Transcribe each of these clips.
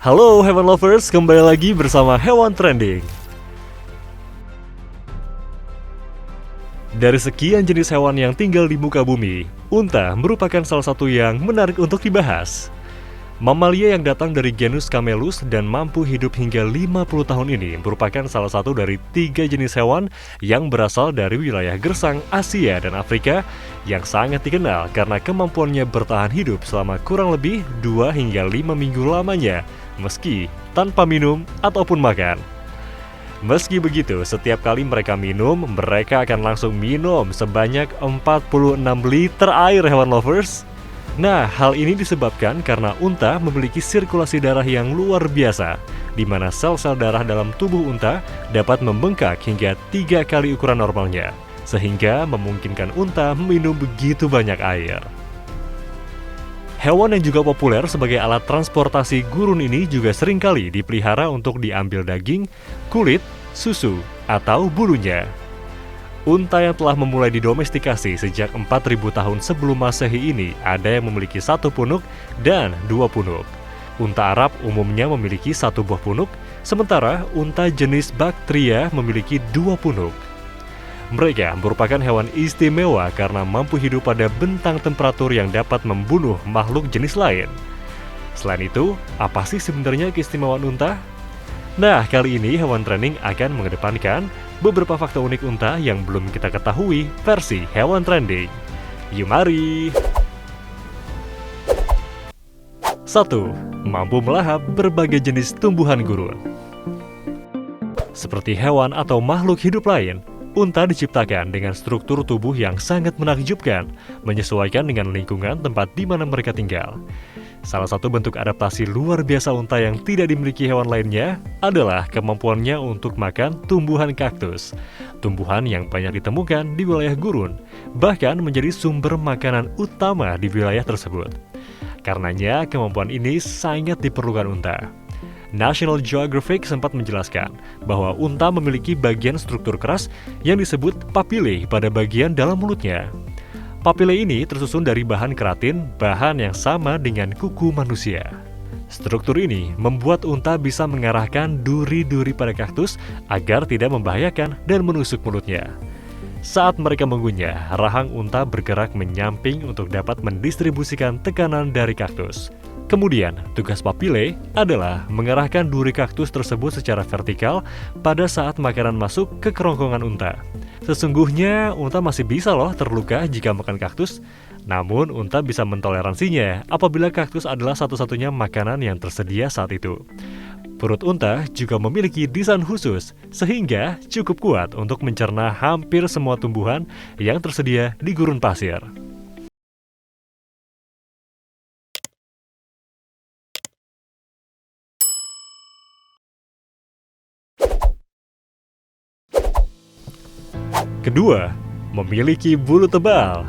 Halo hewan lovers, kembali lagi bersama Hewan Trending. Dari sekian jenis hewan yang tinggal di muka bumi, unta merupakan salah satu yang menarik untuk dibahas. Mamalia yang datang dari genus Camelus dan mampu hidup hingga 50 tahun ini merupakan salah satu dari 3 jenis hewan yang berasal dari wilayah gersang Asia dan Afrika yang sangat dikenal karena kemampuannya bertahan hidup selama kurang lebih 2 hingga 5 minggu lamanya, meski tanpa minum ataupun makan. Meski begitu, setiap kali mereka minum, mereka akan langsung minum sebanyak 46 liter air hewan lovers. Nah, hal ini disebabkan karena unta memiliki sirkulasi darah yang luar biasa, di mana sel-sel darah dalam tubuh unta dapat membengkak hingga 3 kali ukuran normalnya, sehingga memungkinkan unta minum begitu banyak air. Hewan yang juga populer sebagai alat transportasi gurun ini juga seringkali dipelihara untuk diambil daging, kulit, susu, atau bulunya. Unta yang telah memulai didomestikasi sejak 4.000 tahun sebelum Masehi ini ada yang memiliki 1 punuk dan 2 punuk. Unta Arab umumnya memiliki 1 buah punuk, sementara unta jenis Bactria memiliki 2 punuk. Mereka merupakan hewan istimewa karena mampu hidup pada bentang temperatur yang dapat membunuh makhluk jenis lain. Selain itu, apa sih sebenarnya keistimewaan unta? Nah, kali ini Hewan Trending akan mengedepankan beberapa fakta unik unta yang belum kita ketahui versi Hewan Trending. Yuk mari! 1. Mampu melahap berbagai jenis tumbuhan gurun. Seperti hewan atau makhluk hidup lain, unta diciptakan dengan struktur tubuh yang sangat menakjubkan, menyesuaikan dengan lingkungan tempat di mana mereka tinggal. Salah satu bentuk adaptasi luar biasa unta yang tidak dimiliki hewan lainnya adalah kemampuannya untuk makan tumbuhan kaktus. Tumbuhan yang banyak ditemukan di wilayah gurun, bahkan menjadi sumber makanan utama di wilayah tersebut. Karenanya, kemampuan ini sangat diperlukan unta. National Geographic sempat menjelaskan bahwa unta memiliki bagian struktur keras yang disebut papillae pada bagian dalam mulutnya. Papillae ini tersusun dari bahan keratin, bahan yang sama dengan kuku manusia. Struktur ini membuat unta bisa mengarahkan duri-duri pada kaktus agar tidak membahayakan dan menusuk mulutnya. Saat mereka mengunyah, rahang unta bergerak menyamping untuk dapat mendistribusikan tekanan dari kaktus. Kemudian, tugas papillae adalah mengarahkan duri kaktus tersebut secara vertikal pada saat makanan masuk ke kerongkongan unta. Sesungguhnya, unta masih bisa loh terluka jika makan kaktus, namun unta bisa mentoleransinya apabila kaktus adalah satu-satunya makanan yang tersedia saat itu. Perut unta juga memiliki desain khusus, sehingga cukup kuat untuk mencerna hampir semua tumbuhan yang tersedia di gurun pasir. Kedua, memiliki bulu tebal.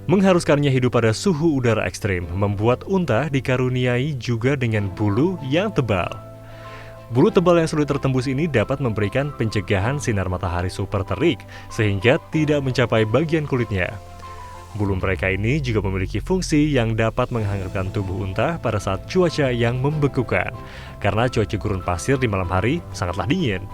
Mengharuskannya hidup pada suhu udara ekstrim membuat unta dikaruniai juga dengan bulu yang tebal. Bulu tebal yang sulit tertembus ini dapat memberikan pencegahan sinar matahari super terik sehingga tidak mencapai bagian kulitnya. Bulu mereka ini juga memiliki fungsi yang dapat menghangatkan tubuh unta pada saat cuaca yang membekukan, karena cuaca gurun pasir di malam hari sangatlah dingin.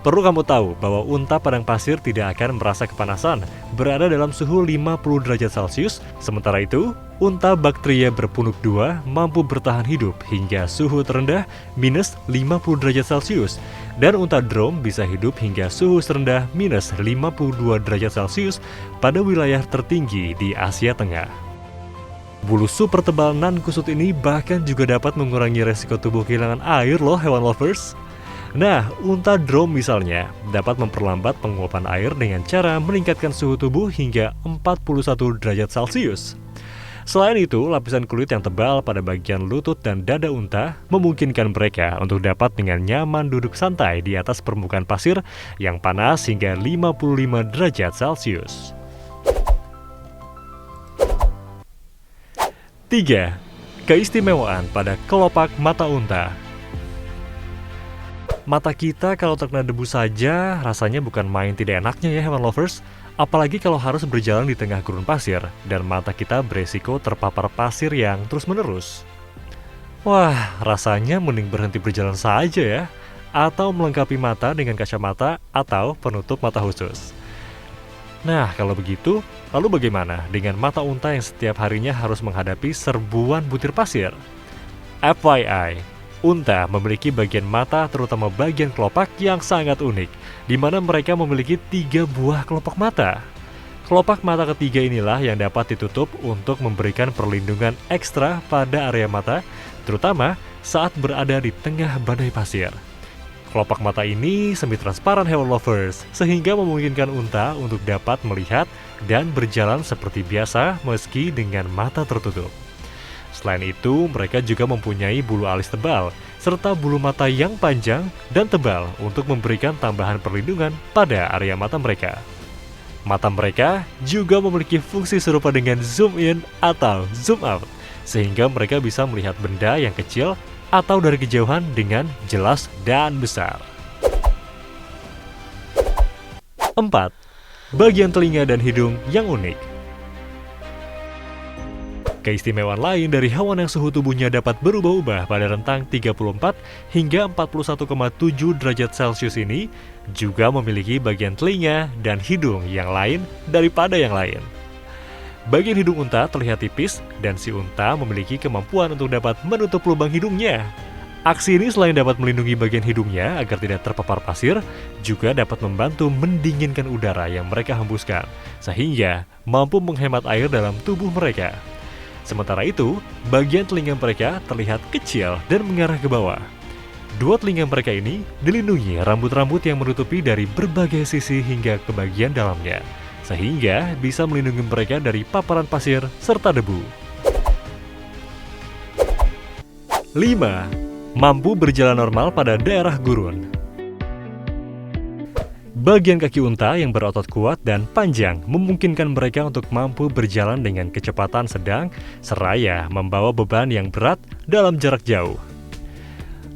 Perlu kamu tahu bahwa unta padang pasir tidak akan merasa kepanasan berada dalam suhu 50 derajat Celcius, sementara itu, unta Bactria berpunuk 2 mampu bertahan hidup hingga suhu terendah minus 50 derajat Celcius, dan unta Drome bisa hidup hingga suhu terendah minus 52 derajat Celcius pada wilayah tertinggi di Asia Tengah. Bulu super tebal nan kusut ini bahkan juga dapat mengurangi resiko tubuh kehilangan air loh hewan lovers. Nah, unta Drome misalnya dapat memperlambat penguapan air dengan cara meningkatkan suhu tubuh hingga 41 derajat Celcius. Selain itu, lapisan kulit yang tebal pada bagian lutut dan dada unta memungkinkan mereka untuk dapat dengan nyaman duduk santai di atas permukaan pasir yang panas hingga 55 derajat Celcius. 3. Keistimewaan pada kelopak mata unta. Mata kita kalau terkena debu saja rasanya bukan main tidak enaknya ya hewan lovers. Apalagi kalau harus berjalan di tengah gurun pasir dan mata kita beresiko terpapar pasir yang terus-menerus. Wah, rasanya mending berhenti berjalan saja ya, atau melengkapi mata dengan kacamata atau penutup mata khusus. Nah, kalau begitu, lalu bagaimana dengan mata unta yang setiap harinya harus menghadapi serbuan butir pasir? FYI, unta memiliki bagian mata terutama bagian kelopak yang sangat unik, di mana mereka memiliki 3 buah kelopak mata. Kelopak mata ketiga inilah yang dapat ditutup untuk memberikan perlindungan ekstra pada area mata, terutama saat berada di tengah badai pasir. Kelopak mata ini semi-transparan hewan lovers, sehingga memungkinkan unta untuk dapat melihat dan berjalan seperti biasa meski dengan mata tertutup. Selain itu, mereka juga mempunyai bulu alis tebal, serta bulu mata yang panjang dan tebal untuk memberikan tambahan perlindungan pada area mata mereka. Mata mereka juga memiliki fungsi serupa dengan zoom in atau zoom out, sehingga mereka bisa melihat benda yang kecil atau dari kejauhan dengan jelas dan besar. 4. Bagian telinga dan hidung yang unik. Keistimewaan lain dari hewan yang suhu tubuhnya dapat berubah-ubah pada rentang 34 hingga 41,7 derajat Celcius ini juga memiliki bagian telinga dan hidung yang lain daripada yang lain. Bagian hidung unta terlihat tipis dan si unta memiliki kemampuan untuk dapat menutup lubang hidungnya. Aksi ini selain dapat melindungi bagian hidungnya agar tidak terpapar pasir, juga dapat membantu mendinginkan udara yang mereka hembuskan, sehingga mampu menghemat air dalam tubuh mereka. Sementara itu, bagian telinga mereka terlihat kecil dan mengarah ke bawah. 2 telinga mereka ini dilindungi rambut-rambut yang menutupi dari berbagai sisi hingga ke bagian dalamnya, sehingga bisa melindungi mereka dari paparan pasir serta debu. 5. Mampu berjalan normal pada daerah gurun. Bagian kaki unta yang berotot kuat dan panjang memungkinkan mereka untuk mampu berjalan dengan kecepatan sedang seraya membawa beban yang berat dalam jarak jauh.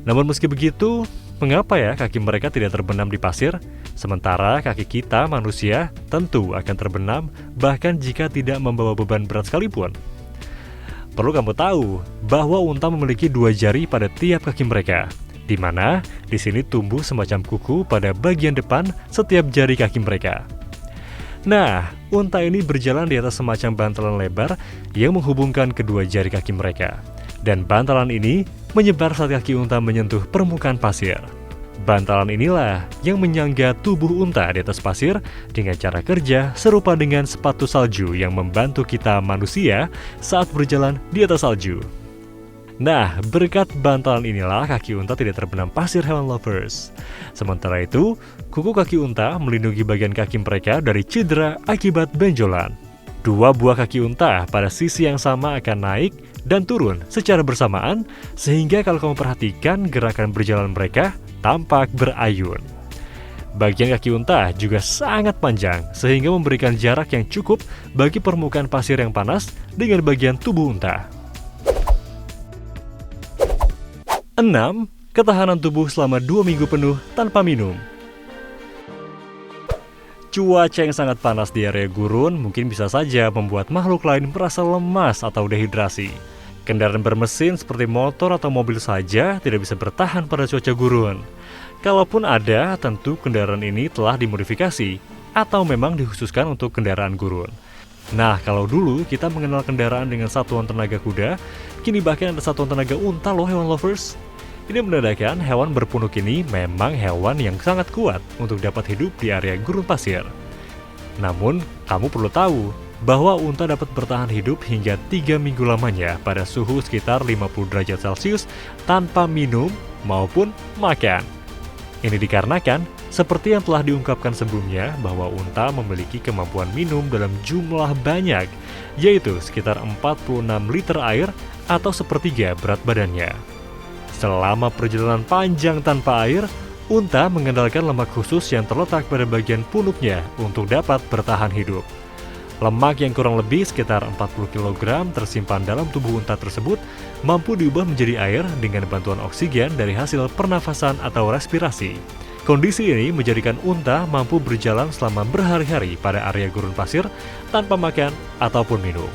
Namun meski begitu, mengapa ya kaki mereka tidak terbenam di pasir? Sementara kaki kita manusia tentu akan terbenam bahkan jika tidak membawa beban berat sekalipun. Perlu kamu tahu bahwa unta memiliki 2 jari pada tiap kaki mereka, di mana di sini tumbuh semacam kuku pada bagian depan setiap jari kaki mereka. Nah, unta ini berjalan di atas semacam bantalan lebar yang menghubungkan kedua jari kaki mereka. Dan bantalan ini menyebar saat kaki unta menyentuh permukaan pasir. Bantalan inilah yang menyangga tubuh unta di atas pasir dengan cara kerja serupa dengan sepatu salju yang membantu kita manusia saat berjalan di atas salju. Nah, berkat bantalan inilah kaki unta tidak terbenam pasir hewan lovers. Sementara itu, kuku kaki unta melindungi bagian kaki mereka dari cedera akibat benjolan. 2 buah kaki unta pada sisi yang sama akan naik dan turun secara bersamaan, sehingga kalau kamu perhatikan gerakan berjalan mereka tampak berayun. Bagian kaki unta juga sangat panjang, sehingga memberikan jarak yang cukup bagi permukaan pasir yang panas dengan bagian tubuh unta. 6. Ketahanan tubuh selama 2 minggu penuh tanpa minum. Cuaca yang sangat panas di area gurun mungkin bisa saja membuat makhluk lain merasa lemas atau dehidrasi. Kendaraan bermesin seperti motor atau mobil saja tidak bisa bertahan pada cuaca gurun. Kalaupun ada, tentu kendaraan ini telah dimodifikasi atau memang dikhususkan untuk kendaraan gurun. Nah, kalau dulu kita mengenal kendaraan dengan satuan tenaga kuda, kini bahkan ada satuan tenaga unta loh hewan lovers. Ini menandakan hewan berpunuk ini memang hewan yang sangat kuat untuk dapat hidup di area gurun pasir. Namun, kamu perlu tahu bahwa unta dapat bertahan hidup hingga 3 minggu lamanya pada suhu sekitar 50 derajat Celcius tanpa minum maupun makan. Ini dikarenakan, seperti yang telah diungkapkan sebelumnya, bahwa unta memiliki kemampuan minum dalam jumlah banyak, yaitu sekitar 46 liter air atau sepertiga berat badannya. Selama perjalanan panjang tanpa air, unta mengandalkan lemak khusus yang terletak pada bagian punuknya untuk dapat bertahan hidup. Lemak yang kurang lebih sekitar 40 kg tersimpan dalam tubuh unta tersebut mampu diubah menjadi air dengan bantuan oksigen dari hasil pernafasan atau respirasi. Kondisi ini menjadikan unta mampu berjalan selama berhari-hari pada area gurun pasir tanpa makan ataupun minum.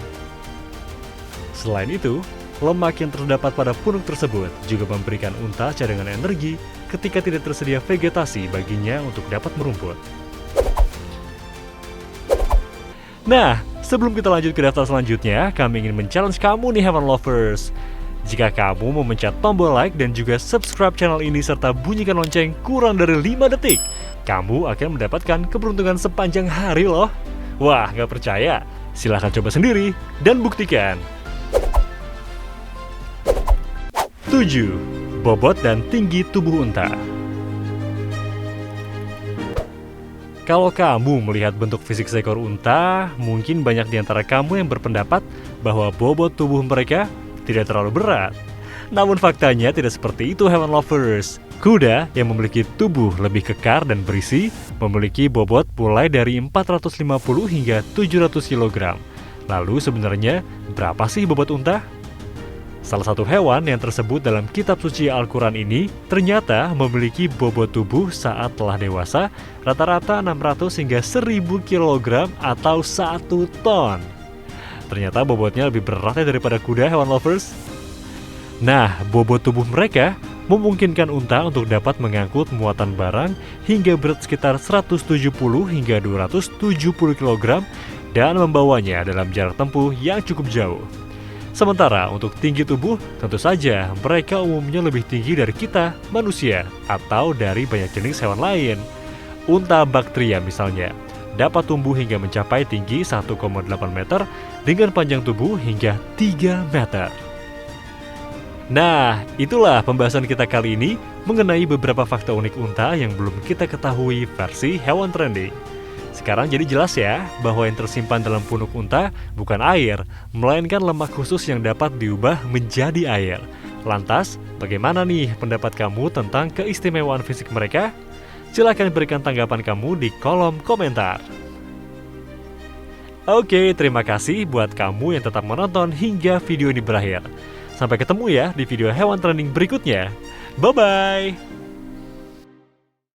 Selain itu, lemak yang terdapat pada punuk tersebut juga memberikan unta cadangan energi ketika tidak tersedia vegetasi baginya untuk dapat merumput. Nah, sebelum kita lanjut ke daftar selanjutnya, kami ingin men-challenge kamu nih hewan lovers. Jika kamu memencet tombol like dan juga subscribe channel ini serta bunyikan lonceng kurang dari 5 detik, kamu akan mendapatkan keberuntungan sepanjang hari loh. Wah, nggak percaya? Silahkan coba sendiri dan buktikan. 7. Bobot dan tinggi tubuh unta. Kalau kamu melihat bentuk fisik seekor unta, mungkin banyak di antara kamu yang berpendapat bahwa bobot tubuh mereka tidak terlalu berat. Namun faktanya tidak seperti itu hewan lovers. Kuda yang memiliki tubuh lebih kekar dan berisi memiliki bobot mulai dari 450 hingga 700 kg. Lalu sebenarnya berapa sih bobot unta? Salah satu hewan yang tersebut dalam kitab suci Al-Quran ini ternyata memiliki bobot tubuh saat telah dewasa rata-rata 600 hingga 1000 kg atau 1 ton. Ternyata bobotnya lebih beratnya daripada kuda hewan lovers. Nah, bobot tubuh mereka memungkinkan unta untuk dapat mengangkut muatan barang hingga berat sekitar 170 hingga 270 kg dan membawanya dalam jarak tempuh yang cukup jauh. Sementara untuk tinggi tubuh, tentu saja mereka umumnya lebih tinggi dari kita, manusia, atau dari banyak jenis hewan lain. Unta Bactria misalnya, dapat tumbuh hingga mencapai tinggi 1,8 meter dengan panjang tubuh hingga 3 meter. Nah, itulah pembahasan kita kali ini mengenai beberapa fakta unik unta yang belum kita ketahui versi hewan trending. Sekarang jadi jelas ya, bahwa yang tersimpan dalam punuk unta bukan air, melainkan lemak khusus yang dapat diubah menjadi air. Lantas, bagaimana nih pendapat kamu tentang keistimewaan fisik mereka? Silahkan berikan tanggapan kamu di kolom komentar. Oke, terima kasih buat kamu yang tetap menonton hingga video ini berakhir. Sampai ketemu ya di video hewan trending berikutnya. Bye-bye!